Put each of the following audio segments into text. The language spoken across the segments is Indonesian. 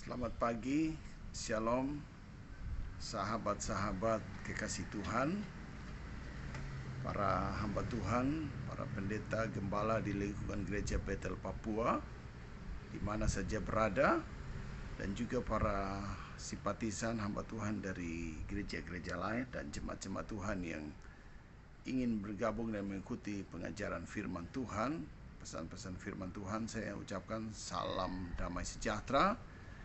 Selamat pagi, Shalom, sahabat-sahabat kekasih Tuhan, para hamba Tuhan, para pendeta, gembala di lingkungan Gereja Bethel Papua, di mana saja berada, dan juga para simpatisan hamba Tuhan dari gereja-gereja lain dan jemaat-jemaat Tuhan yang ingin bergabung dan mengikuti pengajaran firman Tuhan, pesan-pesan firman Tuhan. Saya ucapkan salam damai sejahtera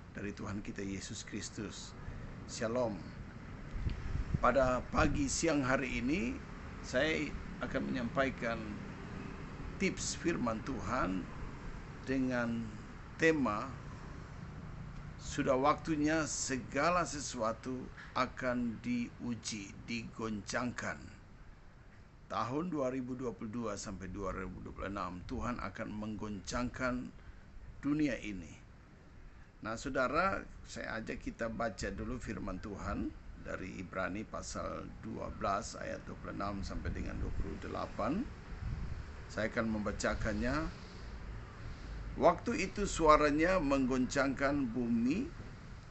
dari Tuhan kita Yesus Kristus. Shalom. Pada pagi siang hari ini saya akan menyampaikan tips firman Tuhan dengan tema sudah waktunya segala sesuatu akan diuji, digoncangkan. Tahun 2022 sampai 2026 Tuhan akan menggoncangkan dunia ini. Nah, saudara, saya ajak kita baca dulu firman Tuhan dari Ibrani pasal 12 ayat 26 sampai dengan 28. Saya akan membacakannya. Waktu itu suaranya menggoncangkan bumi,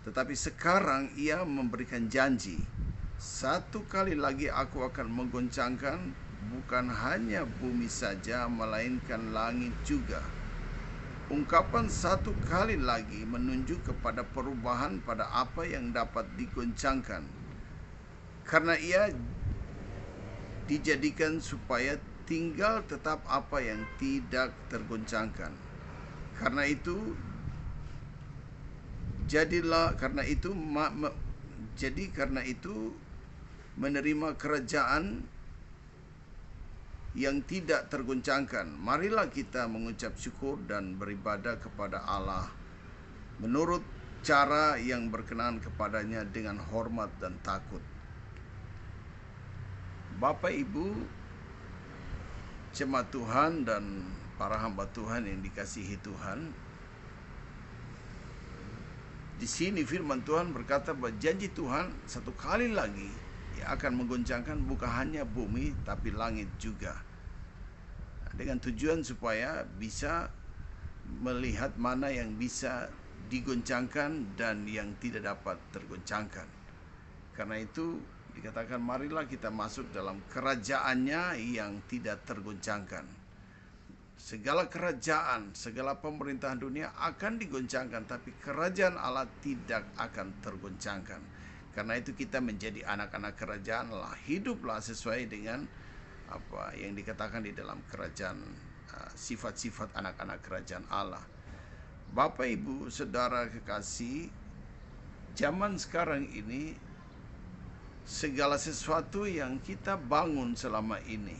tetapi sekarang ia memberikan janji. Satu kali lagi aku akan menggoncangkan bukan hanya bumi saja, melainkan langit juga. Ungkapan satu kali lagi menunjuk kepada perubahan pada apa yang dapat digoncangkan, karena ia dijadikan supaya tinggal tetap apa yang tidak tergoncangkan. Karena itu menerima kerajaan yang tidak tergoncangkan. Marilah kita mengucap syukur dan beribadah kepada Allah menurut cara yang berkenan kepadanya dengan hormat dan takut. Bapak, Ibu, jemaat Tuhan dan para hamba Tuhan yang dikasihi Tuhan, di sini firman Tuhan berkata bahwa janji Tuhan satu kali lagi yang akan menggoncangkan bukan hanya bumi tapi langit juga, dengan tujuan supaya bisa melihat mana yang bisa digoncangkan dan yang tidak dapat tergoncangkan. Karena itu dikatakan marilah kita masuk dalam kerajaannya yang tidak tergoncangkan. Segala kerajaan, segala pemerintahan dunia akan digoncangkan, tapi kerajaan Allah tidak akan tergoncangkan. Karena itu kita menjadi anak-anak kerajaan lah, hiduplah sesuai dengan apa yang dikatakan di dalam kerajaan, sifat-sifat anak-anak kerajaan Allah. Bapak, Ibu, saudara kekasih, zaman sekarang ini segala sesuatu yang kita bangun selama ini,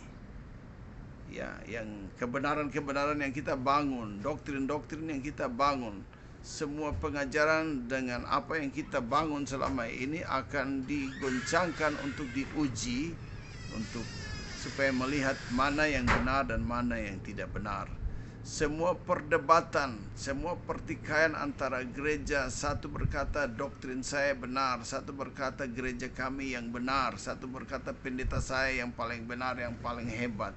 ya, yang kebenaran-kebenaran yang kita bangun, doktrin-doktrin yang kita bangun, semua pengajaran dengan apa yang kita bangun selama ini akan digoncangkan untuk diuji, untuk supaya melihat mana yang benar dan mana yang tidak benar. Semua perdebatan, semua pertikaian antara gereja, satu berkata doktrin saya benar, satu berkata gereja kami yang benar, satu berkata pendeta saya yang paling benar, yang paling hebat.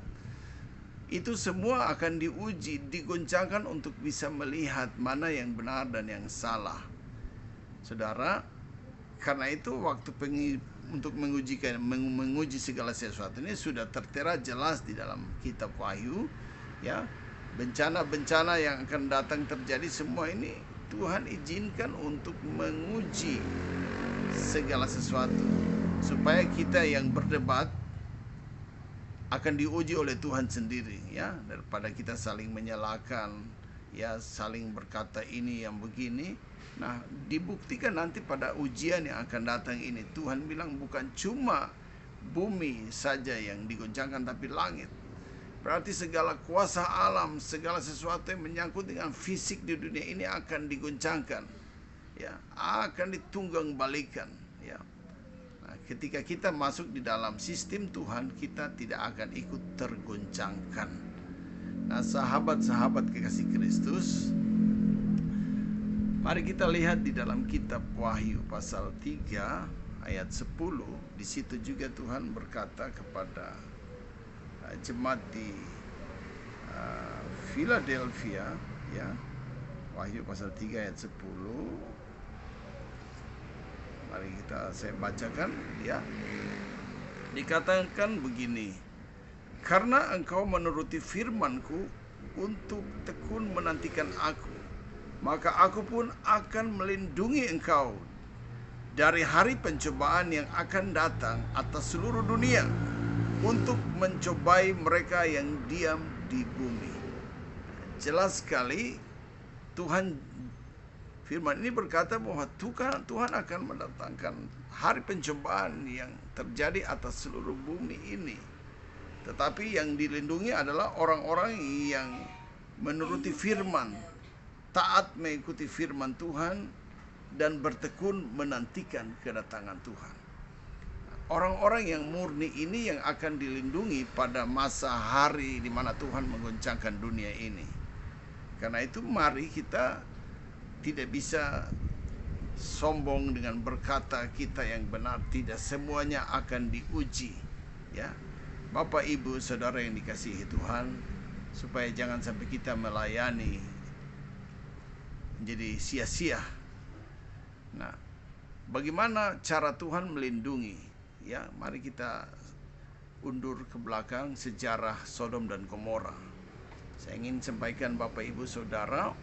Itu semua akan diuji, digoncangkan untuk bisa melihat mana yang benar dan yang salah. Saudara, karena itu waktu untuk menguji segala sesuatu ini sudah tertera jelas di dalam kitab Wahyu, ya. Bencana-bencana yang akan datang terjadi, semua ini Tuhan izinkan untuk menguji segala sesuatu supaya kita yang berdebat akan diuji oleh Tuhan sendiri, ya, daripada kita saling menyalahkan, ya, saling berkata ini yang begini. Nah, dibuktikan nanti pada ujian yang akan datang ini. Tuhan bilang bukan cuma bumi saja yang digoncangkan, tapi langit. Berarti segala kuasa alam, segala sesuatu yang menyangkut dengan fisik di dunia ini akan digoncangkan, ya, akan ditunggang balikan, ya. Nah, ketika kita masuk di dalam sistem Tuhan, kita tidak akan ikut tergoncangkan. Nah, sahabat-sahabat kekasih Kristus, mari kita lihat di dalam kitab Wahyu pasal 3 ayat 10. Di situ juga Tuhan berkata kepada jemaat di Philadelphia, ya. Wahyu pasal 3 ayat 10. Mari saya bacakan ya. Dikatakan begini, karena engkau menuruti firman-Ku untuk tekun menantikan Aku, maka Aku pun akan melindungi engkau dari hari pencobaan yang akan datang atas seluruh dunia untuk mencobai mereka yang diam di bumi. Jelas sekali Tuhan, firman ini berkata bahwa Tuhan akan mendatangkan hari pencobaan yang terjadi atas seluruh bumi ini. Tetapi yang dilindungi adalah orang-orang yang menuruti firman, taat mengikuti firman Tuhan, dan bertekun menantikan kedatangan Tuhan. Orang-orang yang murni ini yang akan dilindungi pada masa hari di mana Tuhan menggoncangkan dunia ini. Karena itu mari kita tidak bisa sombong dengan berkata kita yang benar. Tidak semuanya akan diuji, ya Bapak Ibu Saudara yang dikasihi Tuhan, supaya jangan sampai kita melayani menjadi sia-sia. Nah, bagaimana cara Tuhan melindungi? Ya, mari kita undur ke belakang sejarah Sodom dan Gomora. Saya ingin sampaikan Bapak Ibu Saudara,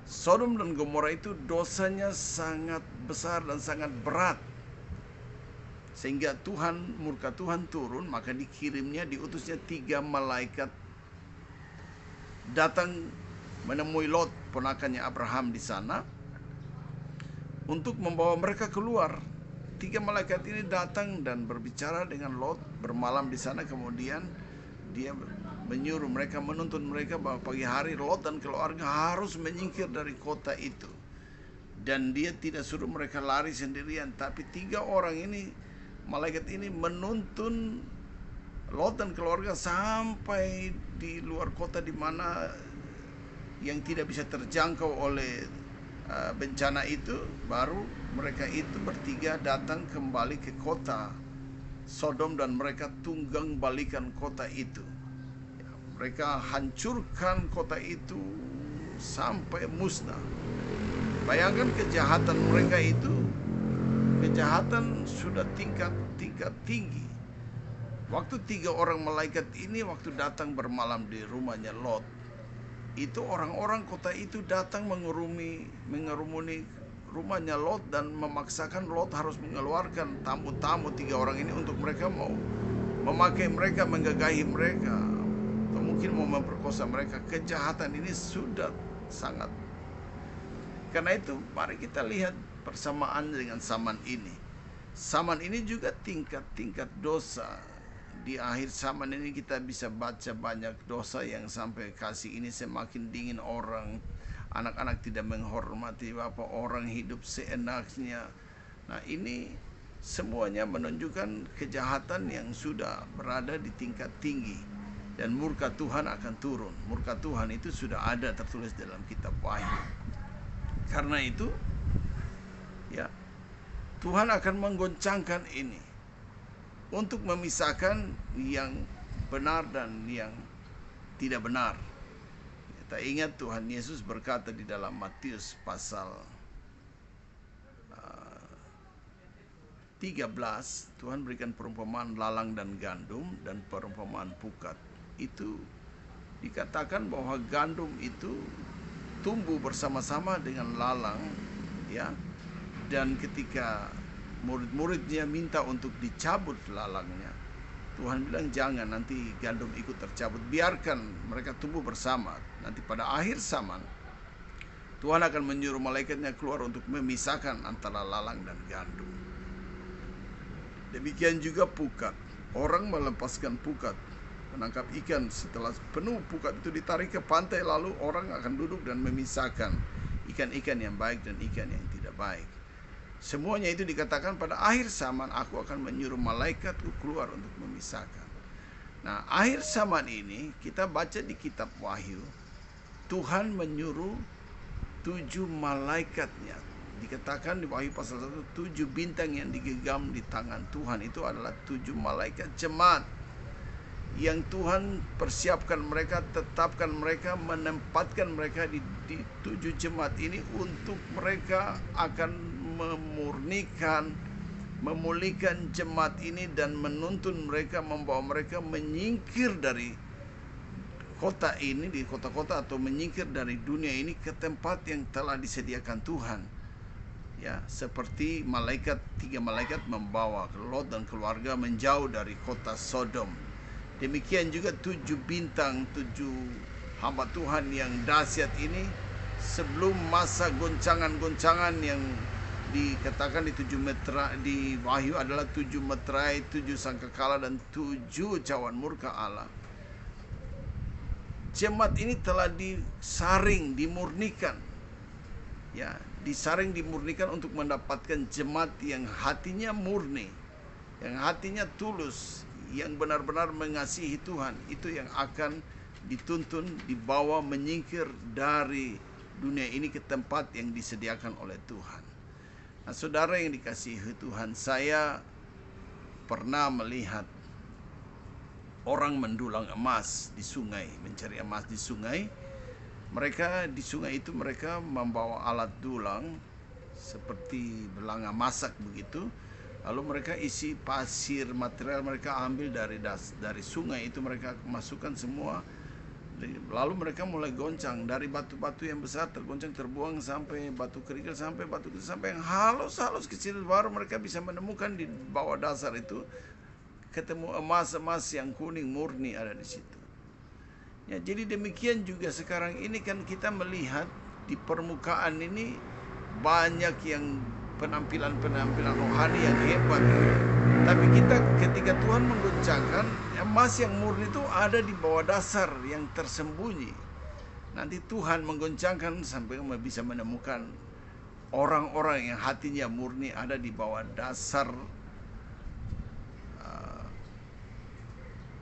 Sodom dan Gomora itu dosanya sangat besar dan sangat berat, sehingga murka Tuhan turun. Maka diutusnya 3 malaikat datang menemui Lot, ponakannya Abraham di sana, untuk membawa mereka keluar. 3 malaikat ini datang dan berbicara dengan Lot, bermalam di sana. Kemudian dia menyuruh mereka, menuntun mereka bahwa pagi hari Lot dan keluarga harus menyingkir dari kota itu. Dan dia tidak suruh mereka lari sendirian, tapi 3 orang ini, malaikat ini menuntun Lot dan keluarga sampai di luar kota, di mana yang tidak bisa terjangkau oleh bencana itu. Baru mereka itu bertiga datang kembali ke kota Sodom dan mereka tunggang balikan kota itu. Mereka hancurkan kota itu sampai musnah. Bayangkan kejahatan mereka itu, kejahatan sudah tingkat tinggi. Waktu 3 orang malaikat ini waktu datang bermalam di rumahnya Lot, itu orang-orang kota itu datang mengerumuni rumahnya Lot dan memaksakan Lot harus mengeluarkan tamu-tamu 3 orang ini untuk mereka mau memakai mereka, menggagahi mereka, atau mungkin mau memperkosa mereka. Kejahatan ini sudah sangat. Karena itu mari kita lihat persamaan dengan zaman ini. Zaman ini juga tingkat-tingkat dosa. Di akhir zaman ini kita bisa baca banyak dosa yang sampai kasih ini semakin dingin. Orang, anak-anak tidak menghormati bapak, orang hidup seenaknya. Nah, ini semuanya menunjukkan kejahatan yang sudah berada di tingkat tinggi. Dan murka Tuhan akan turun. Murka Tuhan itu sudah ada tertulis dalam kitab Wahyu. Karena itu, ya, Tuhan akan menggoncangkan ini untuk memisahkan yang benar dan yang tidak benar. Kita ingat Tuhan Yesus berkata di dalam Matius pasal 13, Tuhan berikan perumpamaan lalang dan gandum dan perumpamaan pukat. Itu dikatakan bahwa gandum itu tumbuh bersama-sama dengan lalang, ya. Dan ketika murid-muridnya minta untuk dicabut lalangnya, Tuhan bilang jangan, nanti gandum ikut tercabut, biarkan mereka tumbuh bersama. Nanti pada akhir zaman Tuhan akan menyuruh malaikatnya keluar untuk memisahkan antara lalang dan gandum. Demikian juga pukat. Orang melepaskan pukat, menangkap ikan, setelah penuh pukat itu ditarik ke pantai, lalu orang akan duduk dan memisahkan ikan-ikan yang baik dan ikan yang tidak baik. Semuanya itu dikatakan pada akhir zaman aku akan menyuruh malaikatku keluar untuk memisahkan. Nah, akhir zaman ini kita baca di kitab Wahyu, Tuhan menyuruh 7 malaikatnya. Dikatakan di Wahyu pasal 1, 7 bintang yang digenggam di tangan Tuhan itu adalah 7 malaikat jemaat yang Tuhan persiapkan mereka, tetapkan mereka, menempatkan mereka di 7 jemaat ini untuk mereka akan memurnikan, memulihkan jemaat ini dan menuntun mereka, membawa mereka menyingkir dari kota ini, di kota-kota, atau menyingkir dari dunia ini ke tempat yang telah disediakan Tuhan. Ya, seperti 3 malaikat membawa Lot dan keluarga menjauh dari kota Sodom. Demikian juga 7 bintang, 7 hamba Tuhan yang dahsyat ini, sebelum masa goncangan-goncangan yang dikatakan di 7 meterai di Wahyu adalah 7 meterai, 7 sangkakala dan 7 cawan murka Allah. Jemaat ini telah disaring, dimurnikan. Ya, disaring, dimurnikan untuk mendapatkan jemaat yang hatinya murni, yang hatinya tulus, yang benar-benar mengasihi Tuhan. Itu yang akan dituntun, dibawa menyingkir dari dunia ini ke tempat yang disediakan oleh Tuhan. Nah, saudara yang dikasihi Tuhan, saya pernah melihat orang mendulang emas di sungai, mencari emas di sungai. Mereka di sungai itu mereka membawa alat dulang seperti belanga masak begitu. Lalu mereka isi pasir, material mereka ambil dari sungai itu, mereka masukkan semua. Lalu mereka mulai goncang dari batu-batu yang besar, tergoncang, terbuang sampai batu kerikil, sampai batu kecil, sampai yang halus-halus kecil, baru mereka bisa menemukan di bawah dasar itu ketemu emas-emas yang kuning murni ada di situ. Ya, jadi demikian juga sekarang ini kan kita melihat di permukaan ini banyak yang penampilan-penampilan rohani yang hebat. Tapi kita ketika Tuhan menggoncangkan, emas yang murni itu ada di bawah dasar yang tersembunyi. Nanti Tuhan menggoncangkan sampai bisa menemukan orang-orang yang hatinya murni ada di bawah dasar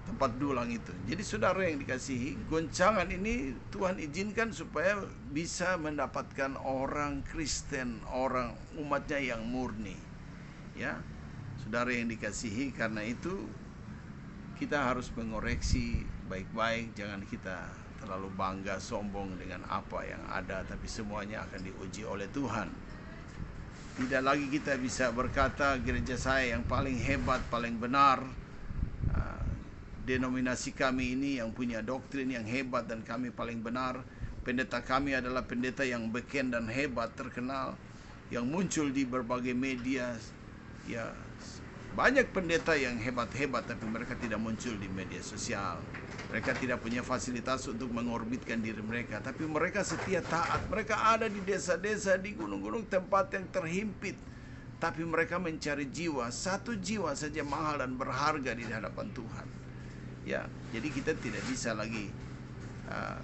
tempat dulang itu. Jadi saudara yang dikasihi, goncangan ini Tuhan izinkan supaya bisa mendapatkan orang Kristen, orang umatnya yang murni. Ya, saudara yang dikasihi, karena itu kita harus mengoreksi baik-baik. Jangan kita terlalu bangga, sombong dengan apa yang ada, tapi semuanya akan diuji oleh Tuhan. Tidak lagi kita bisa berkata gereja saya yang paling hebat, paling benar, denominasi kami ini yang punya doktrin yang hebat dan kami paling benar, pendeta kami adalah pendeta yang beken dan hebat, terkenal, yang muncul di berbagai media. Ya, banyak pendeta yang hebat-hebat tapi mereka tidak muncul di media sosial. Mereka tidak punya fasilitas untuk mengorbitkan diri mereka, tapi mereka setia taat. Mereka ada di desa-desa, di gunung-gunung, tempat yang terhimpit, tapi mereka mencari jiwa. 1 jiwa saja mahal dan berharga di hadapan Tuhan. Ya, jadi kita tidak bisa lagi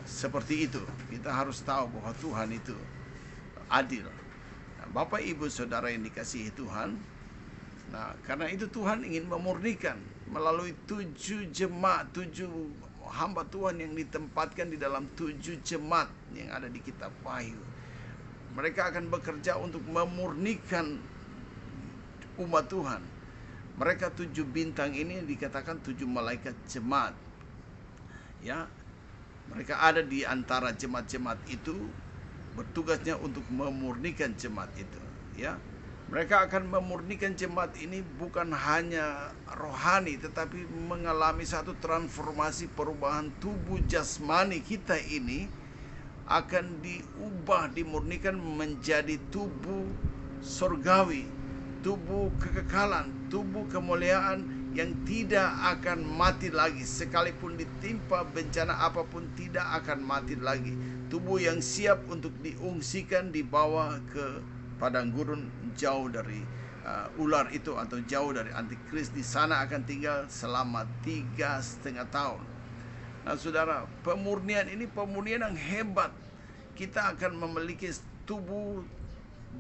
seperti itu. Kita harus tahu bahwa Tuhan itu adil. Nah, Bapak Ibu Saudara yang dikasihi Tuhan, nah karena itu Tuhan ingin memurnikan melalui 7 jemaat, 7 hamba Tuhan yang ditempatkan di dalam 7 jemaat yang ada di kitab Wahyu. Mereka akan bekerja untuk memurnikan umat Tuhan. Mereka 7 bintang ini dikatakan 7 malaikat jemaat. Ya, mereka ada di antara jemaat-jemaat itu, bertugasnya untuk memurnikan jemaat itu. Ya, mereka akan memurnikan jemaat ini bukan hanya rohani, tetapi mengalami satu transformasi, perubahan tubuh jasmani kita ini akan diubah, dimurnikan menjadi tubuh surgawi, tubuh kekekalan, tubuh kemuliaan yang tidak akan mati lagi. Sekalipun ditimpa bencana apapun, tidak akan mati lagi. Tubuh yang siap untuk diungsikan, dibawa ke padang gurun, jauh dari ular itu atau jauh dari antikris. Di sana akan tinggal selama 3,5 tahun. Nah saudara, pemurnian ini pemurnian yang hebat. Kita akan memiliki tubuh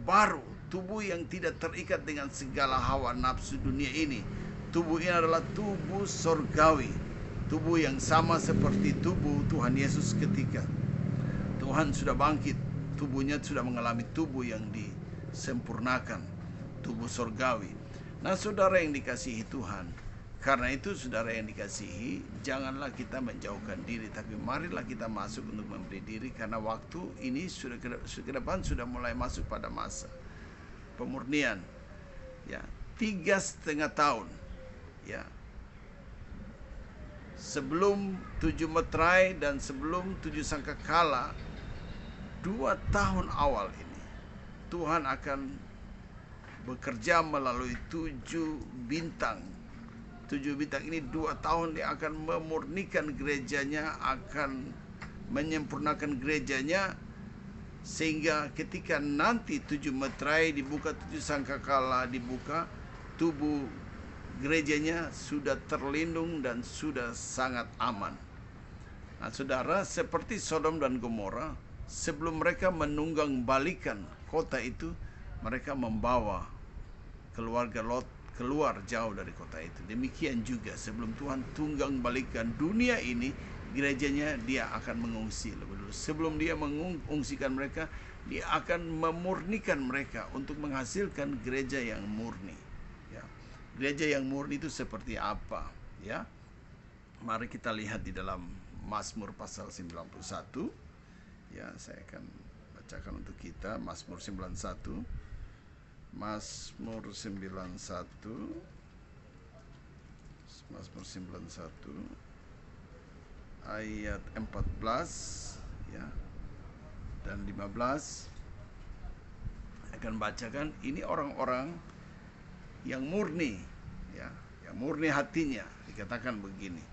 baru, tubuh yang tidak terikat dengan segala hawa nafsu dunia ini. Tubuh ini adalah tubuh surgawi, tubuh yang sama seperti tubuh Tuhan Yesus ketika Tuhan sudah bangkit. Tubuhnya sudah mengalami tubuh yang disempurnakan, tubuh surgawi. Nah saudara yang dikasihi Tuhan, Karena itu saudara yang dikasihi, janganlah kita menjauhkan diri, tapi marilah kita masuk untuk memberi diri, karena waktu ini sudah ke depan sudah mulai masuk pada masa pemurnian. Ya, 3,5 tahun. Ya, sebelum 7 meterai dan sebelum 7 sangkakala, 2 tahun awal ini Tuhan akan bekerja melalui 7 bintang. 7 bintang ini 2 tahun dia akan memurnikan gerejanya, akan menyempurnakan gerejanya, sehingga ketika nanti 7 meterai dibuka, 7 sangkakala dibuka, tubuh gerejanya sudah terlindung dan sudah sangat aman. Nah, saudara, seperti Sodom dan Gomora, sebelum mereka menunggang balikan kota itu, mereka membawa keluarga Lot keluar jauh dari kota itu. Demikian juga sebelum Tuhan tunggang balikan dunia ini, gerejanya dia akan mengungsi lebih dulu. Sebelum dia mengungsikan mereka, dia akan memurnikan mereka untuk menghasilkan gereja yang murni. Ya. Gereja yang murni itu seperti apa? Ya, mari kita lihat di dalam Mazmur pasal 91. Ya, saya akan bacakan untuk kita Mazmur 91. Mazmur 91 ayat 14 ya dan 15. Akan bacakan, ini orang-orang yang murni, ya, yang murni hatinya. Dikatakan begini,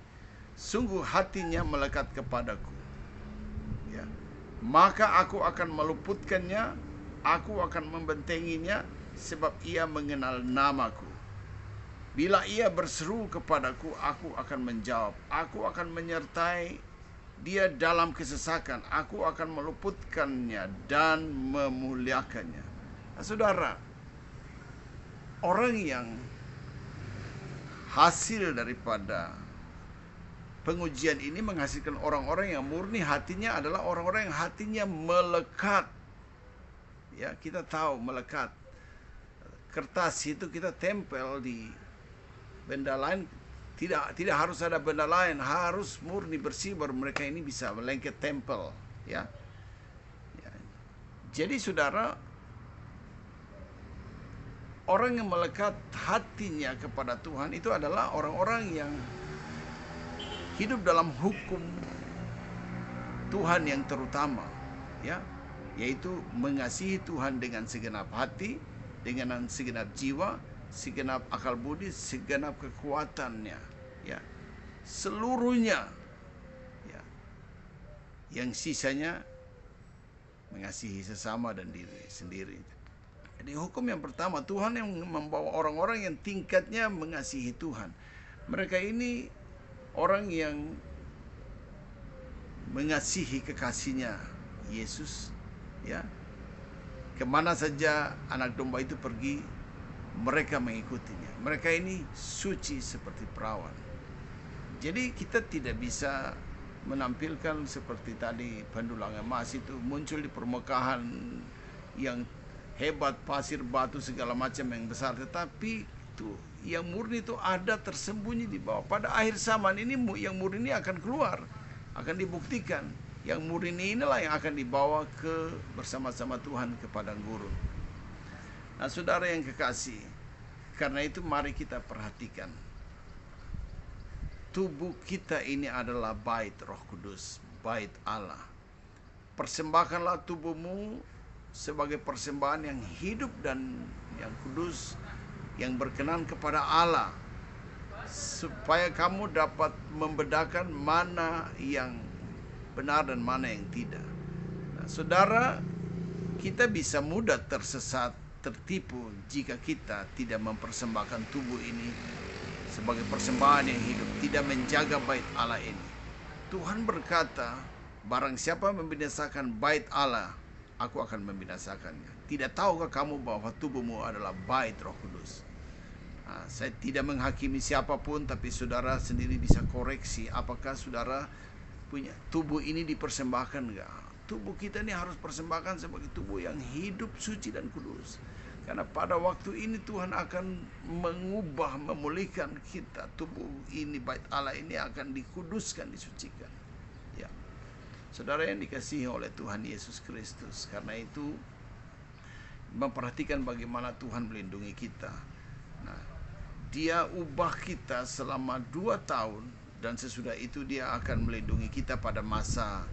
sungguh hatinya melekat kepadaku, ya, maka aku akan meluputkannya, aku akan membentenginya, sebab ia mengenal namaku. Bila ia berseru kepadaku, aku akan menjawab. Aku akan menyertai dia dalam kesesakan. Aku akan meluputkannya dan memuliakannya. Nah, saudara, orang yang hasil daripada pengujian ini menghasilkan orang-orang yang murni hatinya adalah orang-orang yang hatinya melekat. Ya, kita tahu melekat. Kertas itu kita tempel di benda lain, tidak harus ada benda lain, harus murni bersih baru mereka ini bisa melengket tempel, ya. Ya. Jadi saudara, orang yang melekat hatinya kepada Tuhan itu adalah orang-orang yang hidup dalam hukum Tuhan yang terutama, ya, yaitu mengasihi Tuhan dengan segenap hati, dengan segenap jiwa, segenap akal budi, segenap kekuatannya, ya, seluruhnya, ya. Yang sisanya mengasihi sesama dan diri sendiri. Jadi hukum yang pertama, Tuhan yang membawa orang-orang yang tingkatnya mengasihi Tuhan. Mereka ini orang yang mengasihi kekasihnya Yesus, ya. Kemana saja anak domba itu pergi, mereka mengikutinya. Mereka ini suci seperti perawan. Jadi kita tidak bisa menampilkan seperti tadi pendulang emas itu muncul di permukaan yang hebat, pasir, batu, segala macam yang besar. Tetapi itu yang murni itu ada tersembunyi di bawah. Pada akhir zaman ini yang murni ini akan keluar, akan dibuktikan. Yang murni inilah yang akan dibawa ke bersama-sama Tuhan ke padang gurun. Nah, saudara yang kekasih, karena itu mari kita perhatikan. Tubuh kita ini adalah bait Roh Kudus, bait Allah. Persembahkanlah tubuhmu sebagai persembahan yang hidup dan yang kudus, yang berkenan kepada Allah, supaya kamu dapat membedakan mana yang benar dan mana yang tidak. Nah, saudara, kita bisa mudah tersesat, tertipu jika kita tidak mempersembahkan tubuh ini sebagai persembahan yang hidup, tidak menjaga bait Allah ini. Tuhan berkata, barang siapa membinasakan bait Allah, aku akan membinasakannya. Tidak tahukah kamu bahwa tubuhmu adalah bait Roh Kudus? Nah, saya tidak menghakimi siapapun, tapi saudara sendiri bisa koreksi apakah saudara punya tubuh ini dipersembahkan enggak. Tubuh kita ini harus persembahkan sebagai tubuh yang hidup, suci dan kudus. Karena pada waktu ini Tuhan akan mengubah, memulihkan kita. Tubuh ini, bait Allah ini akan dikuduskan, disucikan. Ya, saudara yang dikasihi oleh Tuhan Yesus Kristus, karena itu memperhatikan bagaimana Tuhan melindungi kita. Nah, Dia ubah kita selama 2 tahun, dan sesudah itu Dia akan melindungi kita pada masa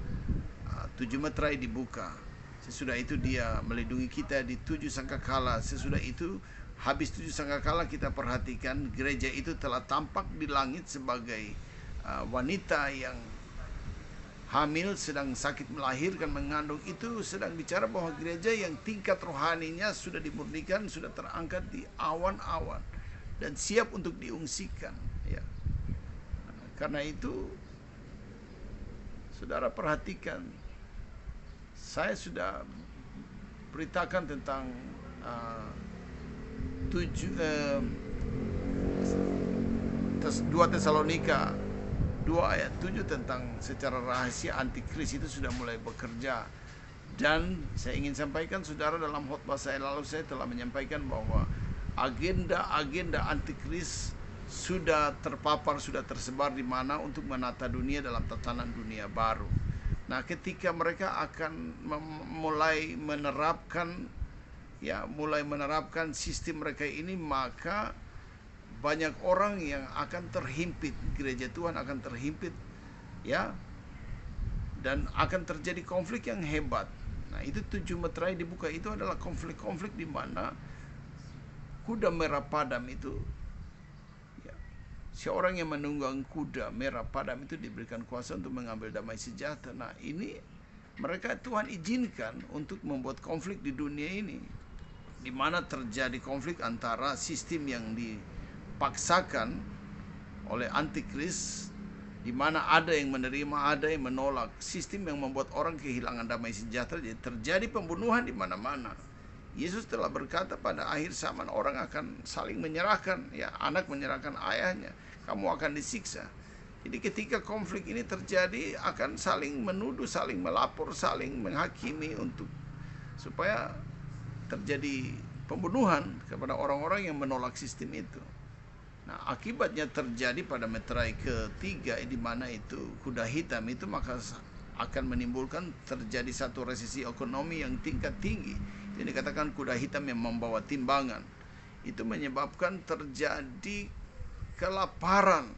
7 meterai dibuka. Sesudah itu Dia melindungi kita di 7 sangkakala. Sesudah itu, habis 7 sangkakala, kita perhatikan gereja itu telah tampak di langit sebagai wanita yang hamil, sedang sakit melahirkan, mengandung. Itu sedang bicara bahwa gereja yang tingkat rohaninya sudah dimurnikan, sudah terangkat di awan-awan dan siap untuk diungsikan. Ya. Karena itu, saudara perhatikan, saya sudah beritakan tentang 2 Tesalonika 2 ayat 7 tentang secara rahasia antikris itu sudah mulai bekerja. Dan saya ingin sampaikan, saudara, dalam khotbah saya lalu saya telah menyampaikan bahwa agenda-agenda antikris sudah terpapar, sudah tersebar di mana untuk menata dunia dalam tatanan dunia baru. Nah, ketika mereka akan mulai menerapkan sistem mereka ini, maka banyak orang yang akan terhimpit, gereja Tuhan akan terhimpit, ya, dan akan terjadi konflik yang hebat. Nah, itu 7 meterai dibuka, itu adalah konflik-konflik di mana kuda merah padam itu, ya, seorang yang menunggang kuda merah padam itu diberikan kuasa untuk mengambil damai sejahtera. Nah, ini mereka Tuhan izinkan untuk membuat konflik di dunia ini, di mana terjadi konflik antara sistem yang dipaksakan oleh antikris, di mana ada yang menerima, ada yang menolak, sistem yang membuat orang kehilangan damai sejahtera. Jadi terjadi pembunuhan di mana-mana. Yesus telah berkata pada akhir zaman orang akan saling menyerahkan, ya, anak menyerahkan ayahnya, kamu akan disiksa. Jadi ketika konflik ini terjadi, akan saling menuduh, saling melapor, saling menghakimi supaya terjadi pembunuhan kepada orang-orang yang menolak sistem itu. Nah, akibatnya terjadi pada meterai ketiga, di mana itu kuda hitam itu, maka akan menimbulkan terjadi satu resesi ekonomi yang tingkat tinggi. Ini dikatakan kuda hitam yang membawa timbangan. Itu menyebabkan terjadi kelaparan,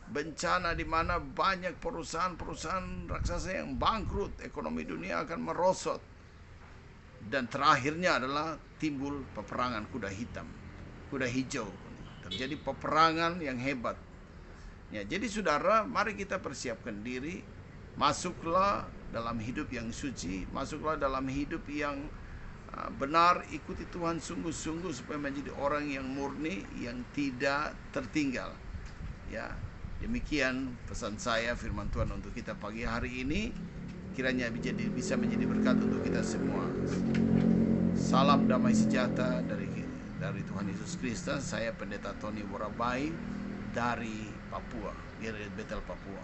bencana di mana banyak perusahaan-perusahaan raksasa yang bangkrut, ekonomi dunia akan merosot. Dan terakhirnya adalah timbul peperangan kuda hitam, kuda hijau. Terjadi peperangan yang hebat. Ya, jadi saudara, mari kita persiapkan diri, masuklah dalam hidup yang suci, masuklah dalam hidup yang benar, ikuti Tuhan sungguh-sungguh supaya menjadi orang yang murni, yang tidak tertinggal. Ya, demikian pesan saya, firman Tuhan untuk kita pagi hari ini. Kiranya bisa menjadi berkat untuk kita semua. Salam damai sejahtera dari Tuhan Yesus Kristus. Saya Pendeta Tony Worabai dari Papua, di Betel, Papua.